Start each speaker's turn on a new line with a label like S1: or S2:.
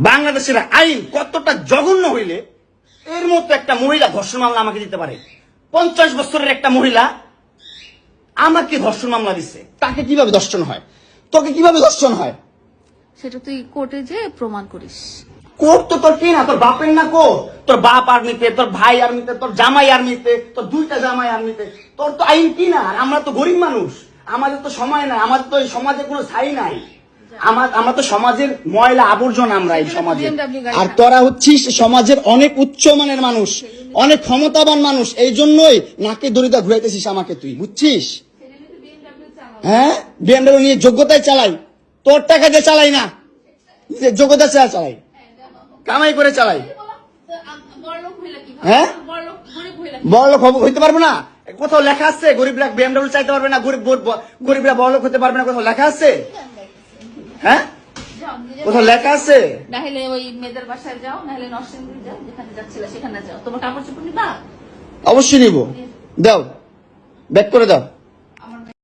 S1: বাংলাদেশের আইন কতটা জঘন্য হইলে এর মতো একটা মহিলা ধর্ষণ মামলা আমাকে দিতে পারে? 50 বছরের একটা মহিলা আমাকে ধর্ষণ মামলা দিচ্ছে, তাকে কিভাবে ধর্ষণ হয়? তোকে কিভাবে ধর্ষণ হয়?
S2: সেটা তুই কোর্টে যে প্রমাণ করিস।
S1: কোর্ট তো তোর কি না, তোর বাপের না কোর্ট? তোর বাপ আর্মিতে, তোর ভাই আর্মিতে, তোর জামাই আর্মিতে, তোর 2টা জামাই আর্মিতে। তোর তো আইন কি না? আর আমরা তো গরিব মানুষ, আমাদের তো সময় নাই, আমাদের তো এই সমাজে কোনো ছাই নাই। আমরা তো সমাজের ময়লা আবর্জনা, আমরা এই সমাজে। আর তোরা হচ্ছিস সমাজের অনেক উচ্চমানের মানুষ, অনেক ক্ষমতাবান মানুষ, এই জন্যই নাকে দড়িটা ঘুরাইতেছিস আমাকে, তুই বুঝছিস? হ্যাঁ, বিএমডব্লিউ নিয়ে যোগ্যতায় চালাই, তোর টাকা দিয়ে চালাই না, যোগ্যতা চালাই, কামাই করে চালাই। হ্যাঁ, বড়লোক হইতে পারবো না? কোথাও লেখা আছে গরিবরা বিএমডব্লিউ চাইতে পারবে না, গরিবরা বড়লোক হতে পারবে না? কোথাও লেখা আছে? হ্যাঁ, কোথাও লেখা আছে?
S2: নাহলে ওই মেয়েদের বাসায় যাও, নাহলে নরসিংদী যাও, যেখানে যাচ্ছিলে সেখানে যাও। তোমার কাপড় চোপড় নিবা?
S1: অবশ্যই নিব। দাও, ব্যাক করে দাও।